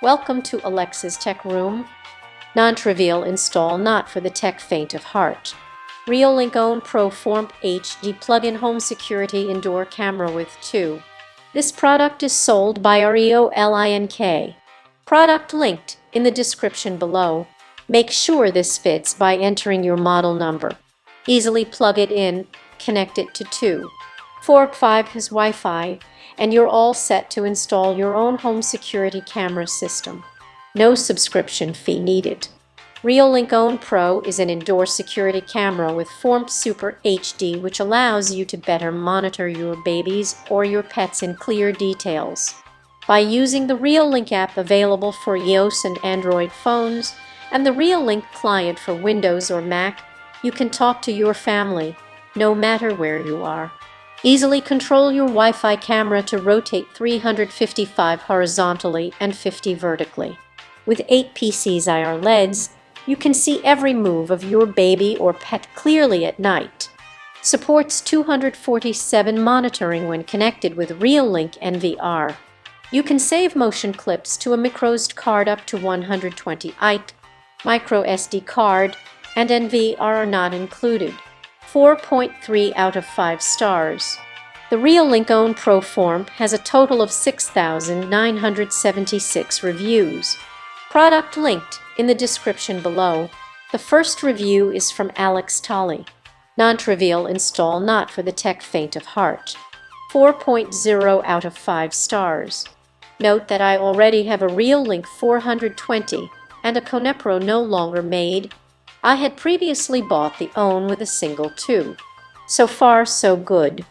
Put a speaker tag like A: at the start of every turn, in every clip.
A: Welcome to Alexa's Tech Room. Non-trivial install not for the tech faint of heart. Reolink Own Pro Form HD plug-in home security indoor camera with 2. This product is sold by Reolink. Product linked in the description below. Make sure this fits by entering your model number. Easily plug it in, connect it to 2. 4.5 has Wi-Fi, and you're all set to install your own home security camera system. No subscription fee needed. Reolink Own Pro is an indoor security camera with Form Super HD, which allows you to better monitor your babies or your pets in clear details. By using the Reolink app available for iOS and Android phones, and the Reolink client for Windows or Mac, you can talk to your family, no matter where you are. Easily control your Wi-Fi camera to rotate 355 horizontally and 50 vertically. With 8 PCIR LEDs, you can see every move of your baby or pet clearly at night. Supports 247 monitoring when connected with Reolink NVR. You can save motion clips to a microSD card up to 120 IT, micro SD card, and NVR are not included. 4.3 out of 5 stars. The Reolink Own Pro Form has a total of 6,976 reviews. Product linked in the description below. The first review is from Alex Tolley. Non-trivial install not for the tech faint of heart. 4.0 out of 5 stars. Note that I already have a Reolink 420 and a Conepro no longer made. I had previously bought the Own with a single 2. So far, so good.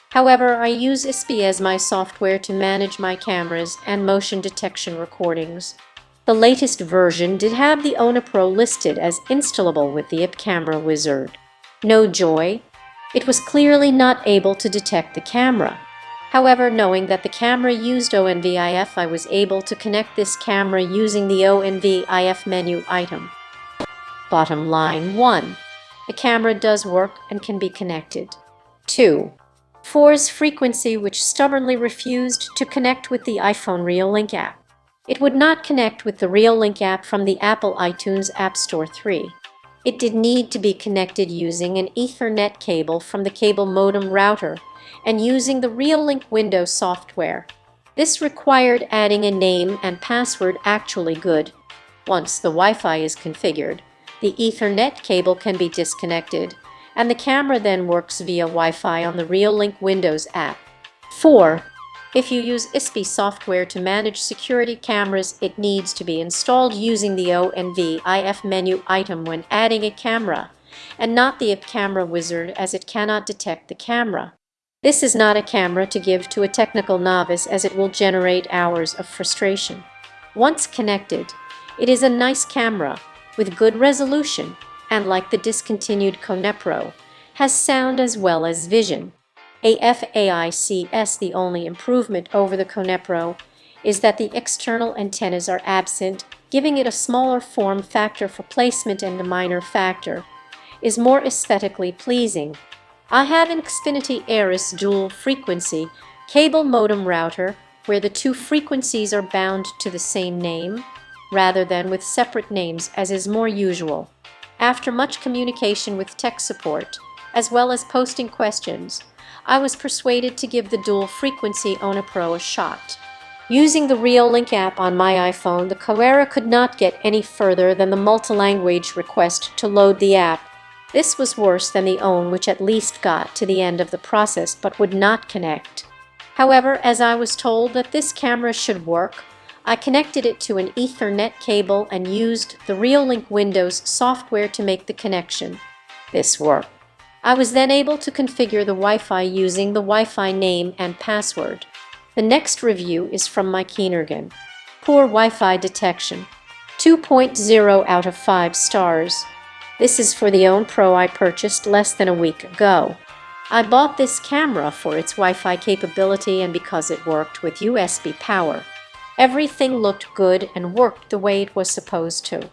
A: However, I use ISPI as my software to manage my cameras and motion detection recordings. The latest version did have the Own Pro listed as installable with the IP Camera Wizard. No joy. It was clearly not able to detect the camera. However, knowing that the camera used ONVIF, I was able to connect this camera using the ONVIF menu item. Bottom line 1. The camera does work and can be connected. 2. 4's frequency, which stubbornly refused to connect with the iPhone Reolink app. It would not connect with the Reolink app from the Apple iTunes App Store 3. It did need to be connected using an Ethernet cable from the cable modem router and using the Reolink Windows software. This required adding a name and password. Actually good. Once the Wi-Fi is configured, the Ethernet cable can be disconnected, and the camera then works via Wi-Fi on the Reolink Windows app. 4. If you use ISPI software to manage security cameras, it needs to be installed using the ONVIF menu item when adding a camera, and not the IP Camera Wizard, as it cannot detect the camera. This is not a camera to give to a technical novice, as it will generate hours of frustration. Once connected, it is a nice camera with good resolution, and like the discontinued Conepro, has sound as well as vision. AFAICS. The only improvement over the Conepro is that the external antennas are absent, giving it a smaller form factor for placement, and a minor factor is more aesthetically pleasing. I have an Xfinity Aeris dual frequency cable modem router where the 2 frequencies are bound to the same name, rather than with separate names as is more usual. After much communication with tech support, as well as posting questions, I was persuaded to give the dual frequency Own Pro a shot. Using the Reolink app on my iPhone, the Coera could not get any further than the multilanguage request to load the app. This was worse than the Own, which at least got to the end of the process but would not connect. However, as I was told that this camera should work, I connected it to an Ethernet cable and used the Reolink Windows software to make the connection. This worked. I was then able to configure the Wi-Fi using the Wi-Fi name and password. The next review is from Mike Keenergan. Poor Wi-Fi detection. 2.0 out of 5 stars. This is for the Own Pro I purchased less than a week ago. I bought this camera for its Wi-Fi capability and because it worked with USB power. Everything looked good and worked the way it was supposed to.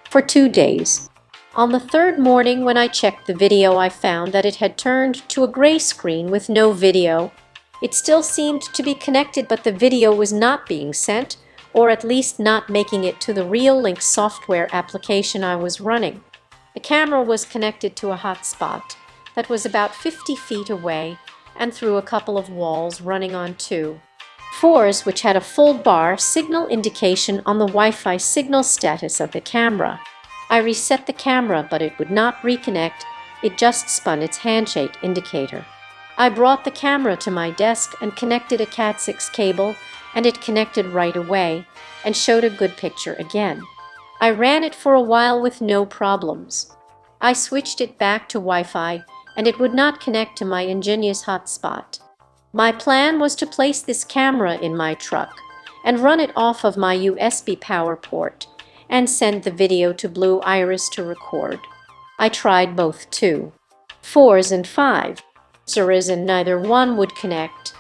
A: For 2 days. On the 3rd morning when I checked the video, I found that it had turned to a gray screen with no video. It still seemed to be connected, but the video was not being sent, or at least not making it to the Reolink software application I was running. The camera was connected to a hotspot that was about 50 feet away and through a couple of walls running on two fours, which had a full bar signal indication on the Wi-Fi signal status of the camera. I reset the camera, but it would not reconnect. It just spun its handshake indicator. I brought the camera to my desk and connected a Cat6 cable, and it connected right away and showed a good picture again. I ran it for a while with no problems. I switched it back to Wi-Fi, and it would not connect to my ingenious hotspot. My plan was to place this camera in my truck and run it off of my USB power port and send the video to Blue Iris to record. I tried both 2, 4s and 5s, and neither one would connect.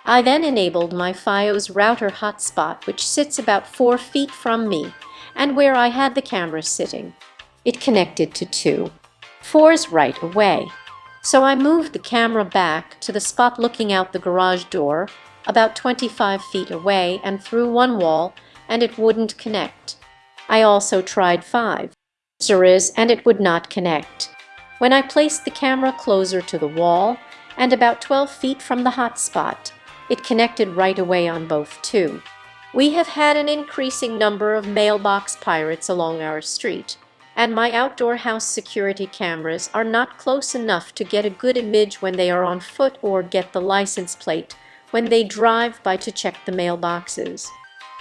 A: I then enabled my Fios router hotspot, which sits about 4 feet from me and where I had the camera sitting. It connected to 2, 4s right away. So I moved the camera back to the spot looking out the garage door, about 25 feet away and through one wall, and it wouldn't connect. I also tried 5, and it would not connect. When I placed the camera closer to the wall and about 12 feet from the hotspot, it connected right away on both too. We have had an increasing number of mailbox pirates along our street, and my outdoor house security cameras are not close enough to get a good image when they are on foot or get the license plate when they drive by to check the mailboxes.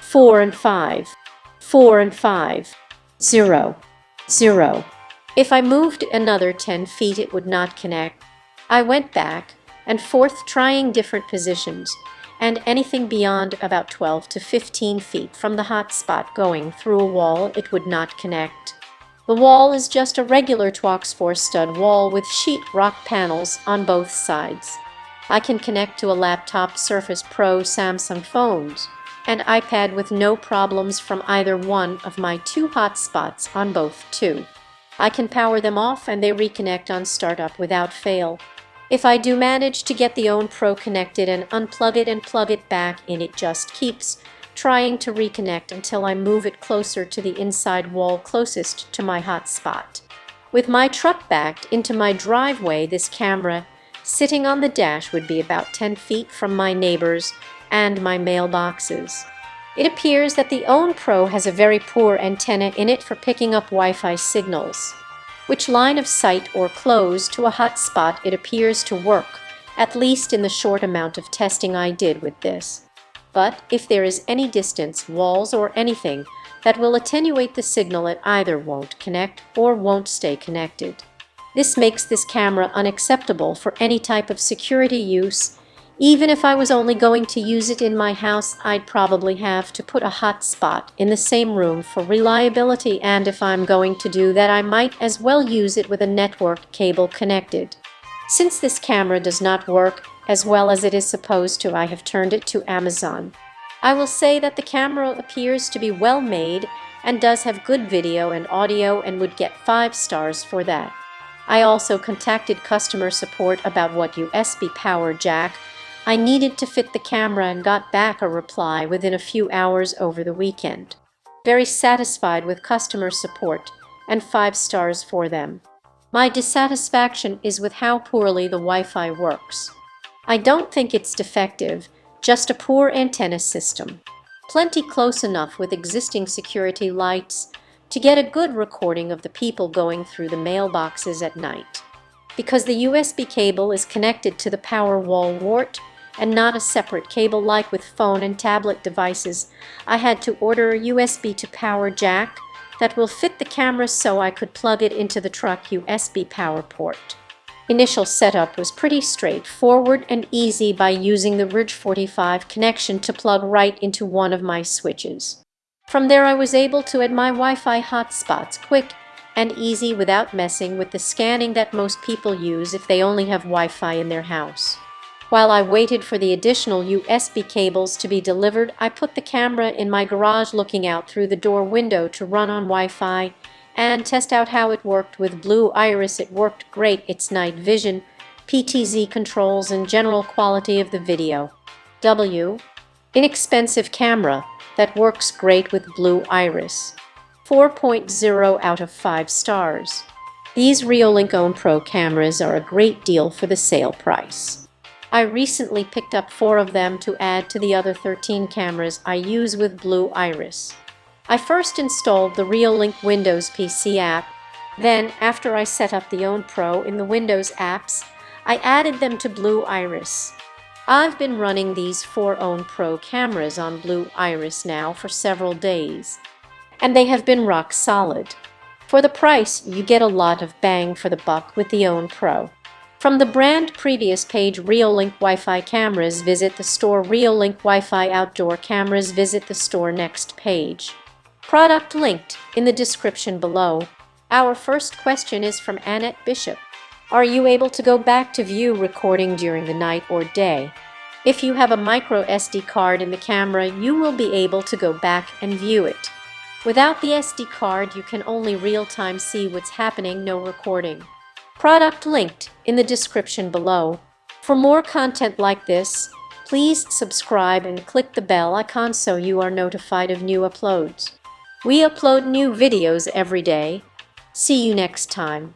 A: 4 and 5, 4 and 5, 0, 0. If I moved another 10 feet, it would not connect. I went back and forth trying different positions, and anything beyond about 12 to 15 feet from the hotspot going through a wall, it would not connect. The wall is just a regular 2x4 stud wall with sheet rock panels on both sides. I can connect to a laptop, Surface Pro, Samsung phones, and iPad with no problems from either one of my 2 hotspots on both 2. I can power them off and they reconnect on startup without fail. If I do manage to get the OWN Pro connected and unplug it and plug it back in, it just keeps trying to reconnect until I move it closer to the inside wall closest to my hotspot. With my truck backed into my driveway, this camera sitting on the dash would be about 10 feet from my neighbors and my mailboxes. It appears that the OWN Pro has a very poor antenna in it for picking up Wi-Fi signals. Which line of sight or close to a hotspot it appears to work, at least in the short amount of testing I did with this. But if there is any distance, walls, or anything that will attenuate the signal, it either won't connect or won't stay connected. This makes this camera unacceptable for any type of security use. Even if I was only going to use it in my house, I'd probably have to put a hotspot in the same room for reliability, and if I'm going to do that, I might as well use it with a network cable connected. Since this camera does not work as well as it is supposed to, I have turned it to Amazon. I will say that the camera appears to be well made and does have good video and audio and would get 5 stars for that. I also contacted customer support about what USB power jack I needed to fit the camera and got back a reply within a few hours over the weekend. Very satisfied with customer support and 5 stars for them. My dissatisfaction is with how poorly the Wi-Fi works. I don't think it's defective, just a poor antenna system. Plenty close enough with existing security lights to get a good recording of the people going through the mailboxes at night. Because the USB cable is connected to the power wall wart and not a separate cable like with phone and tablet devices, I had to order a USB to power jack that will fit the camera so I could plug it into the truck USB power port. Initial setup was pretty straightforward and easy by using the RJ45 connection to plug right into one of my switches. From there I was able to add my Wi-Fi hotspots quick and easy without messing with the scanning that most people use if they only have Wi-Fi in their house. While I waited for the additional USB cables to be delivered, I put the camera in my garage looking out through the door window to run on Wi-Fi and test out how it worked with Blue Iris. It worked great. Its night vision, PTZ controls, and general quality of the video. Inexpensive camera, that works great with Blue Iris. 4.0 out of 5 stars. These Reolink Own Pro cameras are a great deal for the sale price. I recently picked up 4 of them to add to the other 13 cameras I use with Blue Iris. I first installed the Reolink Windows PC app. Then, after I set up the Own Pro in the Windows apps, I added them to Blue Iris. I've been running these 4 Own Pro cameras on Blue Iris now for several days, and they have been rock solid. For the price, you get a lot of bang for the buck with the Own Pro. From the brand previous page Reolink Wi-Fi cameras, visit the store. Reolink Wi-Fi outdoor cameras, visit the store next page. Product linked in the description below. Our first question is from Annette Bishop. Are you able to go back to view recording during the night or day? If you have a micro SD card in the camera, you will be able to go back and view it. Without the SD card, you can only real-time see what's happening, no recording. Product linked in the description below. For more content like this, please subscribe and click the bell icon so you are notified of new uploads. We upload new videos every day. See you next time.